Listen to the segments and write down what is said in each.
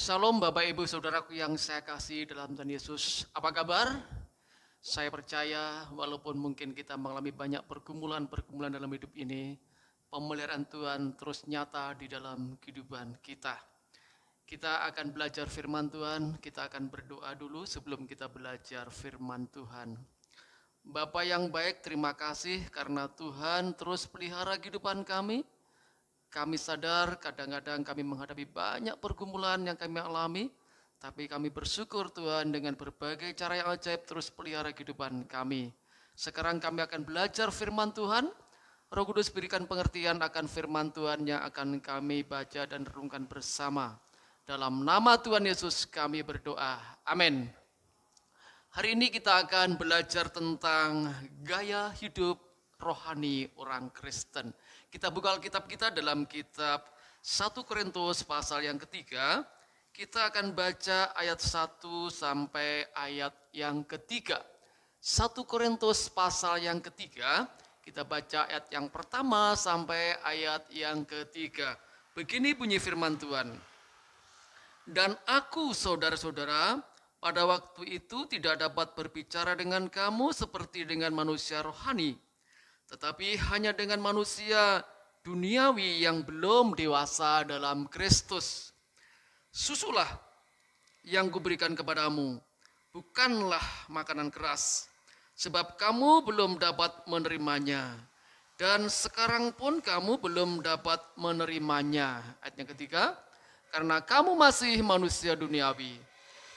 Shalom Bapak Ibu Saudaraku yang saya kasih dalam Tuhan Yesus. Apa kabar? Saya percaya walaupun mungkin kita mengalami banyak pergumulan-pergumulan dalam hidup ini, pemeliharaan Tuhan terus nyata di dalam kehidupan kita. Kita akan belajar firman Tuhan, kita akan berdoa dulu sebelum kita belajar firman Tuhan. Bapa yang baik, terima kasih karena Tuhan terus pelihara kehidupan kami. Kami sadar kadang-kadang kami menghadapi banyak pergumulan yang kami alami, tapi kami bersyukur Tuhan dengan berbagai cara yang ajaib terus pelihara kehidupan kami. Sekarang kami akan belajar firman Tuhan. Roh Kudus berikan pengertian akan firman Tuhan yang akan kami baca dan renungkan bersama. Dalam nama Tuhan Yesus kami berdoa. Amin. Hari ini kita akan belajar tentang gaya hidup rohani orang Kristen. Kita buka Alkitab kita dalam kitab 1 Korintus pasal yang ketiga. Kita akan baca ayat 1 sampai ayat yang ketiga. 1 Korintus pasal yang ketiga, kita baca ayat yang pertama sampai ayat yang ketiga. Begini bunyi firman Tuhan. Dan aku saudara-saudara, pada waktu itu tidak dapat berbicara dengan kamu seperti dengan manusia rohani, tetapi hanya dengan manusia duniawi yang belum dewasa dalam Kristus. Susulah yang kuberikan kepadamu, bukanlah makanan keras, sebab kamu belum dapat menerimanya, dan sekarang pun kamu belum dapat menerimanya. Ayat yang ketiga, karena kamu masih manusia duniawi.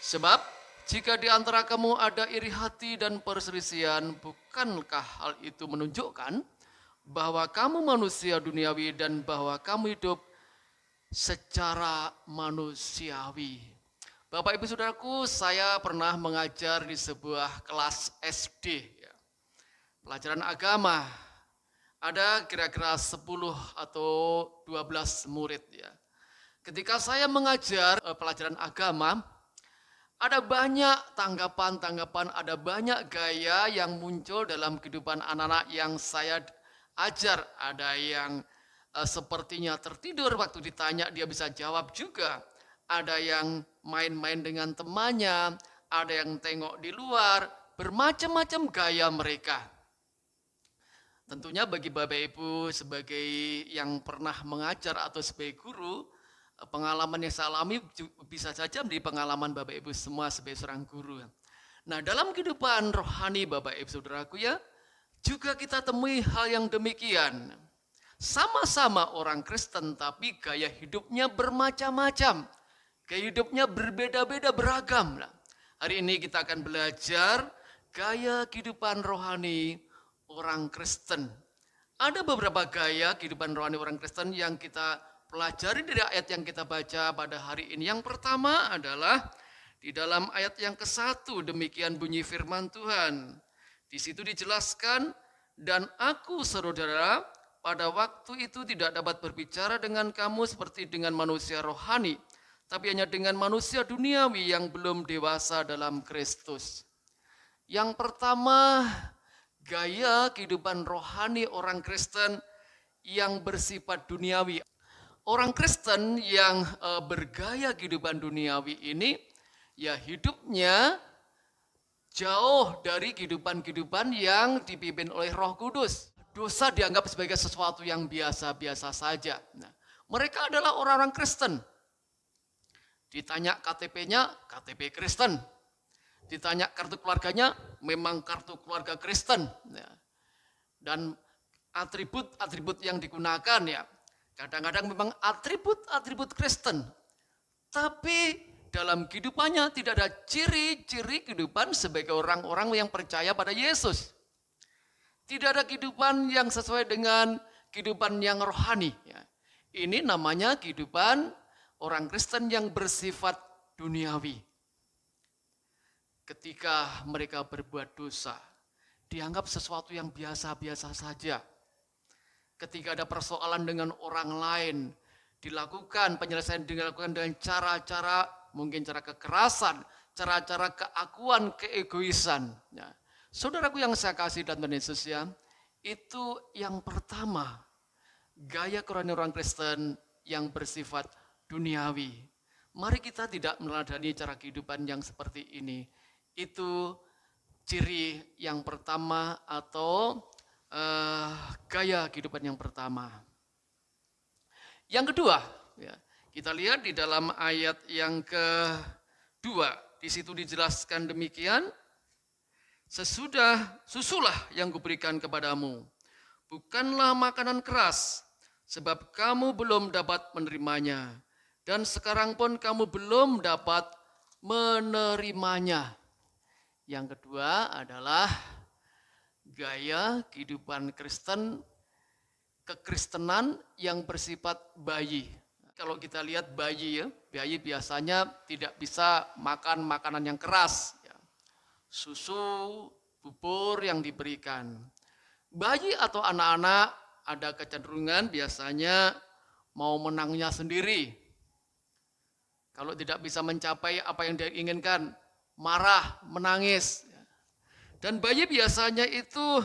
Sebab jika di antara kamu ada iri hati dan perselisihan, bukankah hal itu menunjukkan bahwa kamu manusia duniawi dan bahwa kamu hidup secara manusiawi? Bapak Ibu Saudaraku, saya pernah mengajar di sebuah kelas SD, pelajaran agama. Ada kira-kira 10 atau 12 murid. Ketika saya mengajar pelajaran agama, ada banyak tanggapan-tanggapan, ada banyak gaya yang muncul dalam kehidupan anak-anak yang saya ajar. Ada yang sepertinya tertidur waktu ditanya dia bisa jawab juga. Ada yang main-main dengan temannya, ada yang tengok di luar, bermacam-macam gaya mereka. Tentunya bagi Bapak Ibu sebagai yang pernah mengajar atau sebagai guru, pengalaman yang saya alami bisa saja menjadi pengalaman Bapak Ibu semua sebagai seorang guru. Nah, dalam kehidupan rohani Bapak Ibu Saudaraku juga kita temui hal yang demikian. Sama-sama orang Kristen tapi gaya hidupnya bermacam-macam. Gaya hidupnya berbeda-beda, beragam. Hari ini kita akan belajar gaya kehidupan rohani orang Kristen. Ada beberapa gaya kehidupan rohani orang Kristen yang kita pelajari dari ayat yang kita baca pada hari ini. Yang pertama adalah di dalam ayat yang ke-1, demikian bunyi firman Tuhan. Di situ dijelaskan, dan aku saudara pada waktu itu tidak dapat berbicara dengan kamu seperti dengan manusia rohani, tapi hanya dengan manusia duniawi yang belum dewasa dalam Kristus. Yang pertama, gaya kehidupan rohani orang Kristen yang bersifat duniawi. Orang Kristen yang bergaya kehidupan duniawi ini, hidupnya jauh dari kehidupan-kehidupan yang dipimpin oleh Roh Kudus. Dosa dianggap sebagai sesuatu yang biasa-biasa saja. Nah, mereka adalah orang-orang Kristen. Ditanya KTP-nya, KTP Kristen. Ditanya kartu keluarganya, memang kartu keluarga Kristen. Dan atribut-atribut yang digunakan kadang-kadang memang atribut-atribut Kristen. Tapi dalam kehidupannya tidak ada ciri-ciri kehidupan sebagai orang-orang yang percaya pada Yesus. Tidak ada kehidupan yang sesuai dengan kehidupan yang rohani. Ini namanya kehidupan orang Kristen yang bersifat duniawi. Ketika mereka berbuat dosa, dianggap sesuatu yang biasa-biasa saja. Ketika ada persoalan dengan orang lain, penyelesaian dilakukan dengan cara-cara, mungkin cara kekerasan, cara-cara keakuan, keegoisan. Saudaraku yang saya kasih dan Tuhan Yesus itu yang pertama, gaya kerohanian orang Kristen yang bersifat duniawi. Mari kita tidak meneladani cara kehidupan yang seperti ini. Itu ciri yang pertama atau gaya kehidupan yang pertama. Yang kedua, ya, kita lihat di dalam ayat yang kedua, di situ dijelaskan demikian, susulah yang kuberikan kepadamu, bukanlah makanan keras, sebab kamu belum dapat menerimanya, dan sekarang pun kamu belum dapat menerimanya. Yang kedua adalah gaya kehidupan Kristen, kekristenan yang bersifat bayi. Kalau kita lihat bayi ya, bayi biasanya tidak bisa makan makanan yang keras. Ya. Susu, bubur yang diberikan. Bayi atau anak-anak ada kecenderungan biasanya mau menangnya sendiri. Kalau tidak bisa mencapai apa yang dia inginkan, marah, menangis. Dan bayi biasanya itu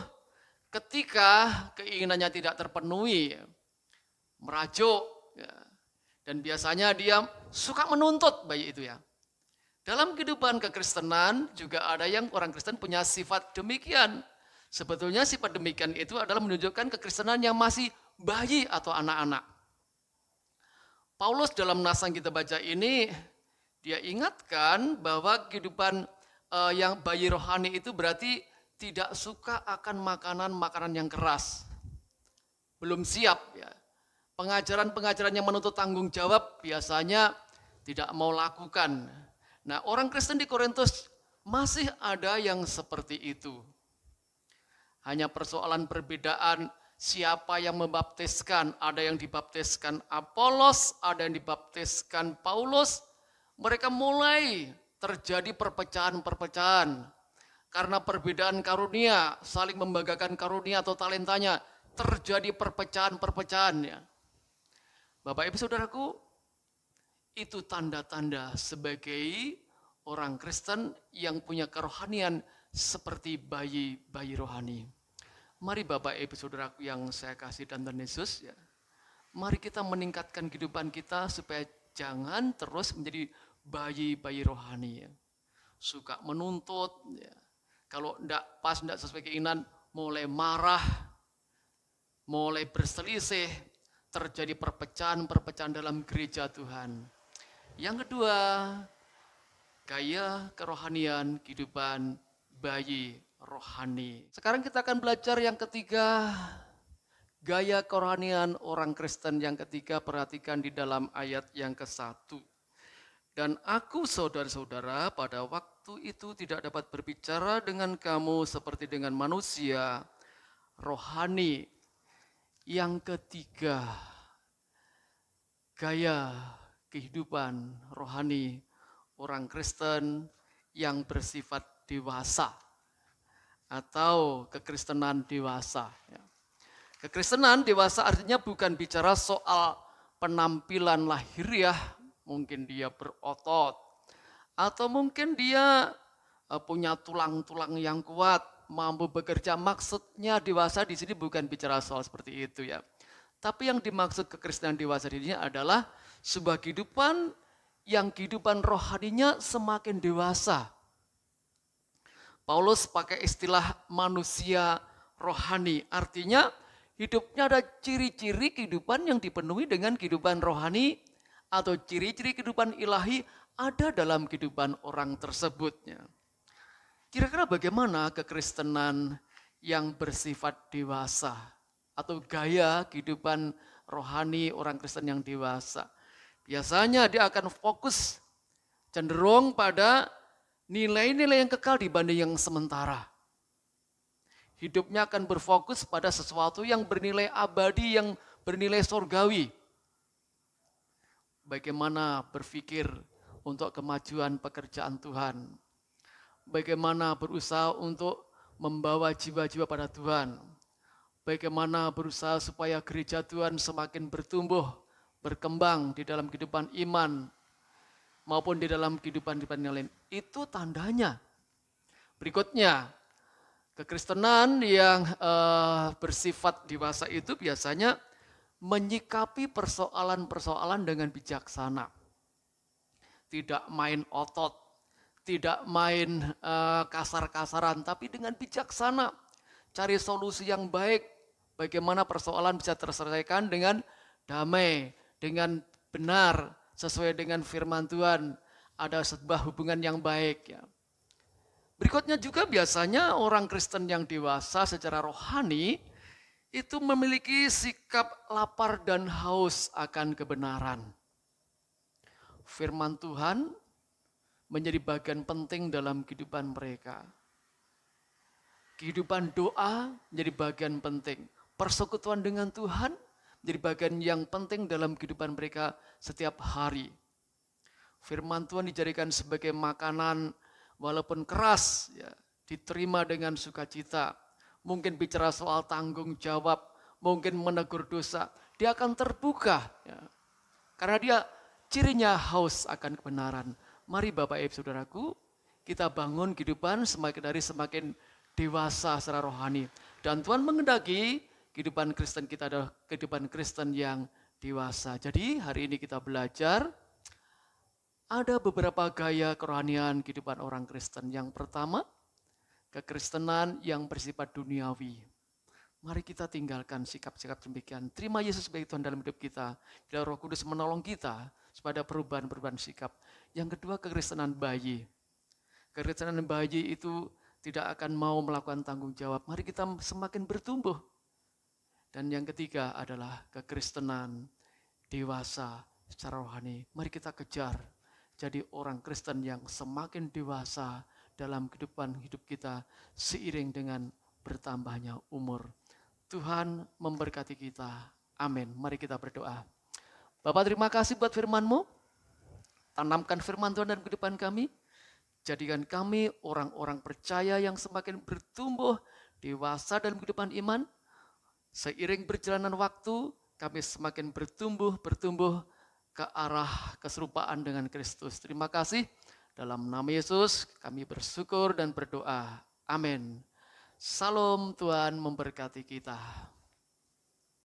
ketika keinginannya tidak terpenuhi, merajuk, ya. Dan biasanya dia suka menuntut bayi itu ya. Dalam kehidupan kekristenan juga ada yang orang Kristen punya sifat demikian. Sebetulnya sifat demikian itu adalah menunjukkan kekristenan yang masih bayi atau anak-anak. Paulus dalam nas yang kita baca ini, dia ingatkan bahwa kehidupan yang bayi rohani itu berarti tidak suka akan makanan-makanan yang keras. Belum siap ya. Pengajaran-pengajaran yang menuntut tanggung jawab biasanya tidak mau lakukan. Nah, orang Kristen di Korintus masih ada yang seperti itu. Hanya persoalan perbedaan siapa yang membaptiskan. Ada yang dibaptiskan Apolos, ada yang dibaptiskan Paulus. Mereka mulai terjadi perpecahan-perpecahan. Karena perbedaan karunia, saling membanggakan karunia atau talentanya, terjadi perpecahan-perpecahan ya. Bapak Ibu Saudaraku, itu tanda-tanda sebagai orang Kristen yang punya kerohanian seperti bayi-bayi rohani. Mari Bapak Ibu Saudaraku yang saya kasih dan Tuhan Yesus, ya. Mari kita meningkatkan kehidupan kita supaya jangan terus menjadi bayi-bayi rohani. Ya. Suka menuntut, ya. Kalau tidak pas, tidak sesuai keinginan, mulai marah, mulai berselisih, terjadi perpecahan-perpecahan dalam gereja Tuhan. Yang kedua, gaya kerohanian kehidupan bayi rohani. Sekarang kita akan belajar yang ketiga, gaya kerohanian orang Kristen yang ketiga. Perhatikan di dalam ayat yang ke-1. Dan aku saudara-saudara pada waktu itu tidak dapat berbicara dengan kamu seperti dengan manusia rohani. Yang ketiga, gaya kehidupan rohani orang Kristen yang bersifat dewasa atau kekristenan dewasa. Kekristenan dewasa artinya bukan bicara soal penampilan lahiriah, mungkin dia berotot, atau mungkin dia punya tulang-tulang yang kuat, mampu bekerja. Maksudnya dewasa di sini bukan bicara soal seperti itu ya. Tapi yang dimaksud kekristenan dewasa di sini adalah sebuah kehidupan yang kehidupan rohaninya semakin dewasa. Paulus pakai istilah manusia rohani, artinya hidupnya ada ciri-ciri kehidupan yang dipenuhi dengan kehidupan rohani atau ciri-ciri kehidupan ilahi ada dalam kehidupan orang tersebutnya. Kira-kira bagaimana kekristenan yang bersifat dewasa atau gaya kehidupan rohani orang Kristen yang dewasa? Biasanya dia akan fokus cenderung pada nilai-nilai yang kekal dibanding yang sementara. Hidupnya akan berfokus pada sesuatu yang bernilai abadi, yang bernilai surgawi. Bagaimana berpikir untuk kemajuan pekerjaan Tuhan. Bagaimana berusaha untuk membawa jiwa-jiwa pada Tuhan. Bagaimana berusaha supaya gereja Tuhan semakin bertumbuh, berkembang di dalam kehidupan iman, maupun di dalam kehidupan yang lain. Itu tandanya. Berikutnya, kekristenan yang bersifat dewasa itu biasanya menyikapi persoalan-persoalan dengan bijaksana. tidak main otot, tidak main kasar-kasaran, tapi dengan bijaksana cari solusi yang baik. Bagaimana persoalan bisa terselesaikan dengan damai, dengan benar, sesuai dengan firman Tuhan. Ada sebuah hubungan yang baik ya. Berikutnya juga biasanya orang Kristen yang dewasa secara rohani itu memiliki sikap lapar dan haus akan kebenaran. Firman Tuhan menjadi bagian penting dalam kehidupan mereka. Kehidupan doa menjadi bagian penting. Persekutuan dengan Tuhan menjadi bagian yang penting dalam kehidupan mereka setiap hari. Firman Tuhan dijadikan sebagai makanan walaupun keras, ya, diterima dengan sukacita. Mungkin bicara soal tanggung jawab, mungkin menegur dosa, dia akan terbuka. Ya. Karena dia cirinya haus akan kebenaran. Mari Bapak Ibu Saudaraku, kita bangun kehidupan semakin dewasa secara rohani. Dan Tuhan mengendaki kehidupan Kristen kita adalah kehidupan Kristen yang dewasa. Jadi hari ini kita belajar ada beberapa gaya kerohanian kehidupan orang Kristen. Yang pertama, kekristenan yang bersifat duniawi. Mari kita tinggalkan sikap-sikap demikian. Terima Yesus sebagai Tuhan dalam hidup kita. Bila Roh Kudus menolong kita supaya perubahan-perubahan sikap. Yang kedua, kekristenan bayi. Kekristenan bayi itu tidak akan mau melakukan tanggung jawab. Mari kita semakin bertumbuh. Dan yang ketiga adalah kekristenan dewasa secara rohani. Mari kita kejar. Jadi orang Kristen yang semakin dewasa dalam kehidupan hidup kita seiring dengan bertambahnya umur. Tuhan memberkati kita. Amin. Mari kita berdoa. Bapak, terima kasih buat firman-Mu. Tanamkan firman Tuhan dalam kehidupan kami. Jadikan kami orang-orang percaya yang semakin bertumbuh dewasa dalam kehidupan iman. Seiring perjalanan waktu, kami semakin bertumbuh ke arah keserupaan dengan Kristus. Terima kasih. Dalam nama Yesus kami bersyukur dan berdoa. Amin. Salam, Tuhan memberkati kita.